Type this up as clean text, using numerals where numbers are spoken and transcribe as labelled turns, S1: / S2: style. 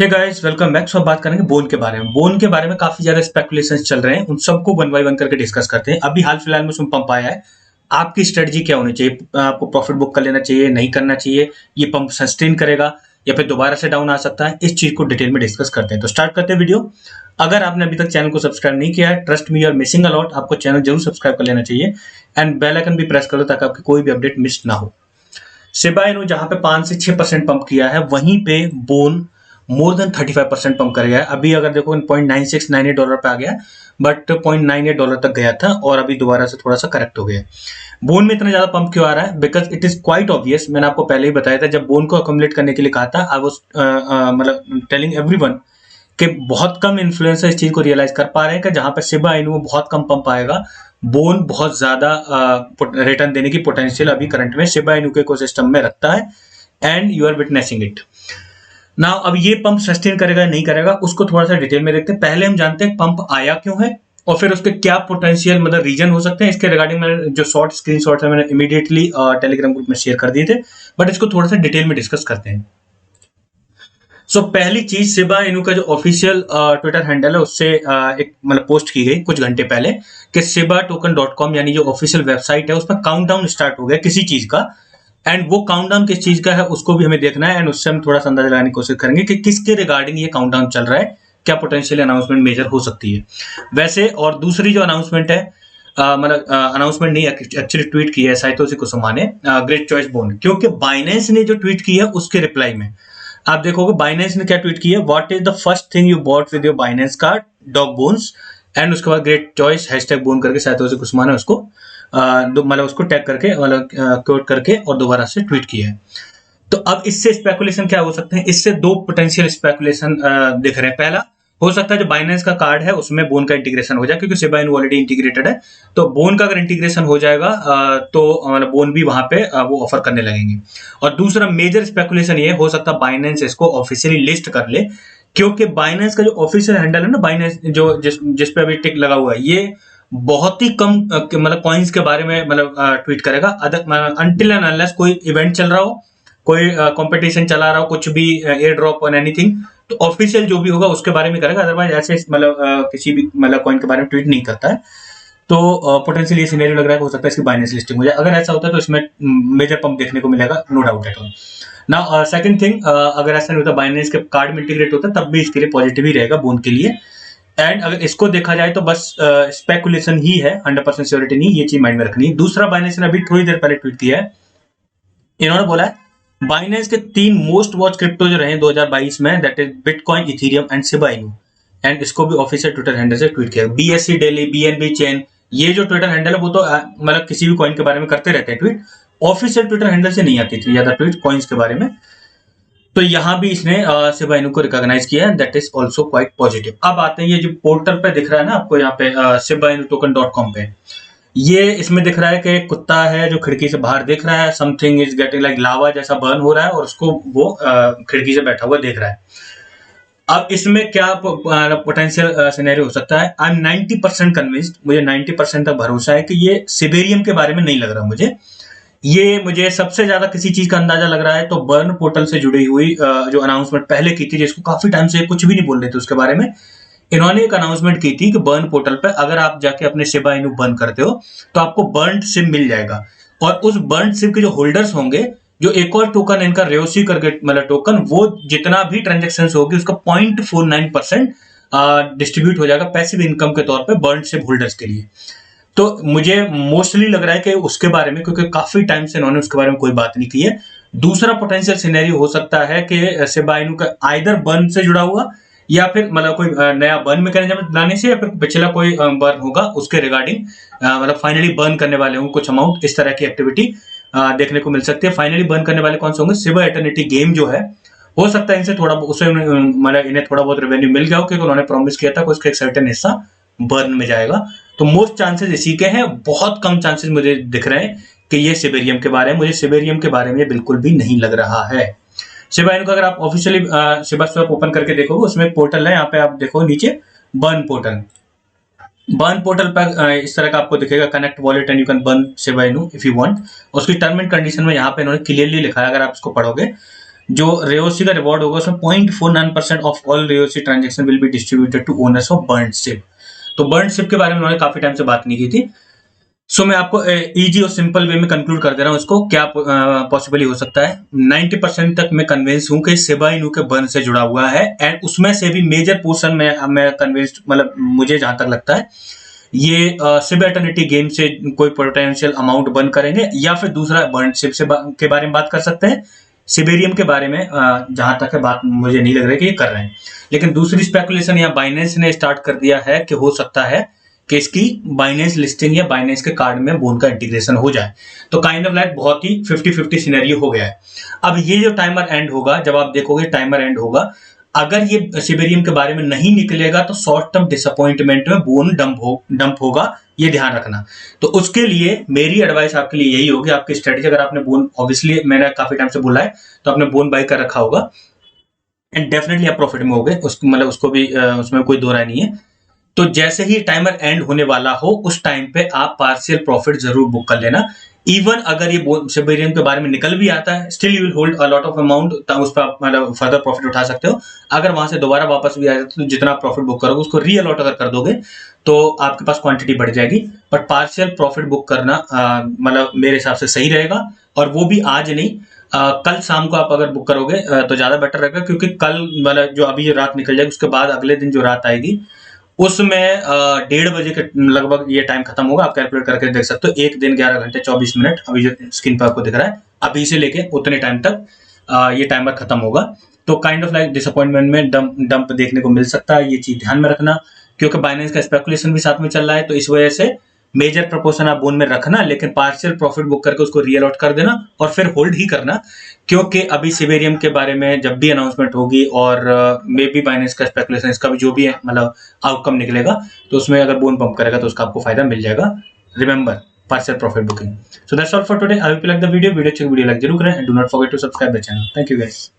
S1: हे guys welcome back. So अब बात करेंगे बोन के बारे में। बोन के बारे में काफी ज्यादा स्पेकुलेशंस चल रहे हैं, उन सबको वन बाय वन करके डिस्कस करते हैं। अभी हाल फिलहाल में उसमें पंप आया है, आपकी स्ट्रेटजी क्या होनी चाहिए? आपको प्रॉफिट बुक कर लेना चाहिए, नहीं करना चाहिए? ये पंप सस्टेन करेगा या फिर दोबारा से डाउन आ सकता है? इस चीज को डिटेल में डिस्कस करते हैं। तो स्टार्ट करते हैं वीडियो। अगर आपने अभी तक चैनल को सब्सक्राइब नहीं किया है, trust me you are missing a lot. आपको चैनल जरूर सब्सक्राइब कर लेना चाहिए एंड बेल आइकन भी प्रेस कर लो ताकि आपकी कोई भी अपडेट मिस ना हो। शिबा इनु जहां पे 5 से 6% पंप किया है, वहीं पे बोन मोर देन 35% पंप कर गया है। अभी अगर देखो $0.9698 पे आ गया, बट $0.98 तक गया था और अभी दोबारा से थोड़ा सा करेक्ट हो गया। बोन में इतना ज्यादा पंप क्यों आ रहा है? Because it is quite obvious. मैंने आपको पहले ही बताया था, जब बोन को अकोमुलेट करने के लिए कहा था, आई वाज मतलब टेलिंग एवरीवन कि बहुत कम इन्फ्लुएंसर इस चीज को रियलाइज कर पा रहे हैं कि जहां पे शिबा इनु में बहुत कम पंप आएगा, बोन बहुत ज्यादा रिटर्न देने की पोटेंशियल अभी करंट में शिबा इनु के इकोसिस्टम में रखता है and you are witnessing it now. अब ये पंप सस्टेन करेगा नहीं करेगा, उसको थोड़ा सा डिटेल में देखते हैं। पहले हम जानते हैं पंप आया क्यों है और फिर उसके क्या पोटेंशियल मतलब रीजन हो सकते हैं। इसके रिगार्डिंग मैंने जो शॉर्ट स्क्रीनशॉट्स है मैंने इमीडिएटली टेलीग्राम ग्रुप में शेयर कर दिए थे, बट इसको थोड़ा सा डिटेल में डिस्कस करते हैं। पहली चीज, शिबा इनु का जो ऑफिशियल ट्विटर हैंडल है उससे एक मतलब पोस्ट की गई कुछ घंटे पहले कि shiba-token.com यानी जो ऑफिशियल वेबसाइट है उस पर काउंटडाउन स्टार्ट हो गया किसी चीज का, एंड वो काउंटडाउन किस चीज का है उसको भी हमें देखना है एंड उससे हम थोड़ा सा अंदाजा लगाने की कोशिश करेंगे कि किसके रिगार्डिंग ये काउंटडाउन चल रहा है, क्या पोटेंशियल अनाउंसमेंट मेजर हो सकती है वैसे। और दूसरी जो अनाउंसमेंट है, मतलब अनाउंसमेंट नहीं एक्चुअली ट्वीट की है साइतोशी कुसुमा ने, ग्रेट चॉइस बोन, क्योंकि बाइनेंस ने जो ट्वीट की है उसके रिप्लाई में आप देखोगे बाइनेंस ने क्या ट्वीट की है, what is the first thing you bought with your Binance card, dog bones, and उसके बाद ग्रेट चॉइस हैशटैग बोन करके साइतोशी कुसुमा ने उसको मतलब उसको टैग करके मतलब कोट करके और दोबारा से ट्वीट किया है। तो अब इससे स्पेकुलेशन क्या हो सकते हैं? इससे दो पोटेंशियल स्पेकुलेशन दिख रहे हैं। पहला हो सकता है जो बाइनेंस का कार्ड है उसमें बोन का इंटीग्रेशन हो जाए, क्योंकि शिबा इनु ऑलरेडी इंटीग्रेटेड है। तो बोन का अगर इंटीग्रेशन हो जाएगा तो मतलब बोन भी वहां पे वो ऑफर करने लगेंगे। और दूसरा मेजर स्पेकुलेशन ये हो सकता है बाइनेंस इसको ऑफिशियली लिस्ट कर ले, क्योंकि बाइनेंस का जो ऑफिशियल हैंडल है ना, बाइनेंस जो जिस पे अभी टिक लगा हुआ है, ये बहुत ही कम मतलब कॉइन्स के बारे में मतलब ट्वीट करेगा अनटिल एंड अनलेस कोई इवेंट चल रहा हो, कोई कंपटीशन चला रहा हो, कुछ भी एयर ड्रॉप ऑन एनीथिंग, तो ऑफिशियल जो भी होगा उसके बारे में करेगा। अदरवाइज ऐसे मतलब किसी भी मतलब कॉइन के बारे में ट्वीट नहीं करता है। तो पोटेंशियल ये सिनेरियो लग रहा है हो सकता है इसकी बाइनेंस लिस्टिंग हो जाए। अगर ऐसा होता है तो इसमें मेजर पंप देखने को मिलेगा, no doubt at all. Now second thing, अगर ऐसा नहीं होता बाइनेंस के कार्ड में इंटीग्रेट होता तब भी इसके लिए पॉजिटिव ही रहेगा बोन के लिए। एंड अगर इसको देखा जाए तो बस स्पेकुलेशन ही है, 100% श्योरिटी नहीं, ये चीज माइंड में रखनी है। दूसरा, बाइनेंस ने अभी थोड़ी देर पहले ट्वीट किया है, इन्होंने बोला है बाइनेंस के 3 मोस्ट वॉच क्रिप्टो जो रहे 2022 में, that is bitcoin, Ethereum and Shiba Inu, and इसको भी ऑफिशियल ट्विटर हैंडल से ट्वीट किया। BSC डेली, BNB चेन, ये जो ट्विटर हैंडल है वो तो मतलब किसी भी कॉइन के बारे में करते रहते हैं ट्वीट, ऑफिशियल ट्विटर हैंडल से नहीं आती थी ज्यादा ट्वीट कॉइन्स के बारे में। तो यहां भी इसने शिबा इनु को रिकॉग्नाइज किया है, that is also quite positive. अब आते हैं ये जो पोर्टल पे दिख रहा है ना आपको यहाँ पे shiba-inu-token.com पे, ये इसमें दिख रहा है कि कुत्ता है जो खिड़की से बाहर देख रहा है, समथिंग इज गेटिंग लाइक लावा जैसा बर्न हो रहा है और उसको वो खिड़की से बैठा हुआ देख रहा है। अब इसमें क्या पोटेंशियल सिनेरियो हो सकता है? आई एम 90% कन्विंस्ड, मुझे 90% तक भरोसा है कि ये सिबेरियम के बारे में नहीं लग रहा मुझे। ये मुझे सबसे ज्यादा किसी चीज का अंदाजा लग रहा है तो बर्न पोर्टल से जुड़ी हुई जो अनाउंसमेंट पहले की थी, जिसको काफी टाइम से कुछ भी नहीं बोल रहे थे उसके बारे में, इन्होंने एक अनाउंसमेंट की थी कि बर्न पोर्टल पे अगर आप जाके अपने शिबा इनु बर्न करते हो तो आपको बर्न सिप मिल जाएगा, और उस बर्न सिप के जो होल्डर्स होंगे, जो एक और टोकन इनका रेयोसी करके मतलब टोकन, वो जितना भी ट्रांजेक्शन होगी उसका 0.49% डिस्ट्रीब्यूट हो जाएगा पैसिव इनकम के तौर पे बर्न सिप होल्डर्स के लिए। तो मुझे मोस्टली लग रहा है कि उसके बारे में, क्योंकि काफी टाइम से इन्होंने उसके बारे में कोई बात नहीं की है। दूसरा पोटेंशियल सिनेरियो हो सकता है कि शिबा इनु का आइदर बर्न से जुड़ा हुआ या फिर मतलब कोई नया बर्न मैकेनिज्म लाने से, या फिर पिछला कोई बर्न होगा उसके रिगार्डिंग मतलब फाइनली बर्न करने वाले होंगे कुछ अमाउंट, इस तरह की एक्टिविटी देखने को मिल सकती है। फाइनली बर्न करने वाले कौन से होंगे? शिबा एटर्निटी गेम जो है, हो सकता है इनसे थोड़ा उसे मतलब इन्हें थोड़ा बहुत रेवेन्यू मिल गया हो, क्योंकि उन्होंने प्रॉमिस किया था कि उसका एक सर्टेन हिस्सा बर्न में जाएगा। तो मोस्ट चांसेस इसी के हैं, बहुत कम चांसेस मुझे दिख रहे हैं कि ये सिबेरियम के बारे में, मुझे सिबेरियम के बारे में ये बिल्कुल भी नहीं लग रहा है। शिबा इनु का अगर आप ऑफिशियली शिबा स्वैप ओपन करके देखोगे, उसमें एक पोर्टल है, यहाँ पे आप देखो नीचे बर्न पोर्टल, बर्न पोर्टल पर इस तरह का आपको दिखेगा, connect wallet and you can burn Shiba Inu if you want. उसकी टर्म एंड कंडीशन में यहाँ पे इन्होंने क्लियरली लिखा है, अगर आप इसको पढ़ोगे जो रेओसी का रिवॉर्ड होगा उसमें 0.49% ऑफ ऑल रेओसी transaction will be distributed to owners of burned ship. तो बर्न्ड शिप के बारे में उन्होंने काफी टाइम से बात नहीं की थी। सो मैं आपको इजी और सिंपल वे में कंक्लूड कर दे रहा हूँ इसको, क्या पॉसिबली हो सकता है। 90% तक मैं कन्विंस हूँ कि शिबा इनू के बर्न से जुड़ा हुआ है, एंड उसमें से भी मेजर पोर्शन में मैं कन्विंस्ड, मतलब मुझे जहां तक लगता है ये शिबा एटर्निटी गेम से कोई पोटेंशियल अमाउंट बर्न करेंगे, या फिर दूसरा बर्न शिप से के बारे में बात कर सकते हैं। सिबेरियम के बारे में जहां तक है बात मुझे नहीं लग रही कि ये कर रहे हैं। लेकिन दूसरी स्पेकुलेशन या बाइनेंस ने स्टार्ट कर दिया है कि हो सकता है कि इसकी बाइनेंस लिस्टिंग या बाइनेंस के कार्ड में बोन का इंटीग्रेशन हो जाए। तो काइंड ऑफ लाइक बहुत ही 50-50 सिनेरियो हो गया है। अब ये जो टाइमर एंड होगा, जब आप देखोगे टाइमर एंड होगा, अगर ये सिबेरियम के बारे में नहीं निकलेगा तो शॉर्ट टर्म डिसअपॉइंटमेंट में बोन डंप होगा, ये ध्यान रखना। तो उसके लिए मेरी एडवाइस आपके लिए यही होगी, आपकी स्ट्रेटेजी, अगर आपने बोन, ऑब्वियसली मैंने काफी टाइम से बोला है, तो आपने बोन बाई कर रखा होगा एंड डेफिनेटली आप प्रॉफिट में होगे, मतलब उसको भी उसमें कोई दो राय नहीं है। तो जैसे ही टाइमर एंड होने वाला हो उस टाइम पे आप पार्शियल प्रॉफिट जरूर बुक कर लेना। इवन अगर ये सिबेरियम के बारे में निकल भी आता है, still you will hold a lot of amount, उस पर आप मतलब फर्दर प्रॉफिट उठा सकते हो। अगर वहां से दोबारा वापस भी आ जाए तो जितना प्रॉफिट बुक करोगे उसको रीअलॉट अगर कर दोगे तो आपके पास क्वांटिटी बढ़ जाएगी। बट पार्शियल प्रॉफिट बुक करना मतलब मेरे हिसाब से सही रहेगा, और वो भी आज नहीं, कल शाम को आप अगर बुक करोगे तो ज्यादा बेटर रहेगा, क्योंकि कल मतलब जो अभी रात निकल जाएगी उसके बाद अगले दिन जो रात आएगी उसमें 1:30 बजे के लगभग ये टाइम खत्म होगा। आप कैलकुलेट करके देख सकते हो, एक दिन 11 घंटे 24 मिनट अभी जो स्क्रीन पर आपको दिख रहा है, अभी से लेके उतने टाइम तक ये टाइमर खत्म होगा। तो काइंड ऑफ लाइक डिसअपॉइंटमेंट में डंप देखने को मिल सकता है, ये चीज ध्यान में रखना, क्योंकि बाइनेंस का स्पेकुलेशन भी साथ में चल रहा है। तो इस वजह से मेजर प्रपोर्शन आप बोन में रखना, लेकिन पार्शियल प्रॉफिट बुक करके उसको रीअलॉट कर देना और फिर होल्ड ही करना, क्योंकि अभी सिबेरियम के बारे में जब भी अनाउंसमेंट होगी और मे बी बाइनेंस का स्पेकुलेशन, इसका भी जो भी है मतलब आउटकम निकलेगा, तो उसमें अगर बोन पंप करेगा तो उसका आपको फायदा मिल जाएगा। Remember, partial profit booking. So that's all for today. I hope you like the video अच्छी वीडियो लाइक जरूर करें, and do not forget to subscribe the channel. Thank you guys.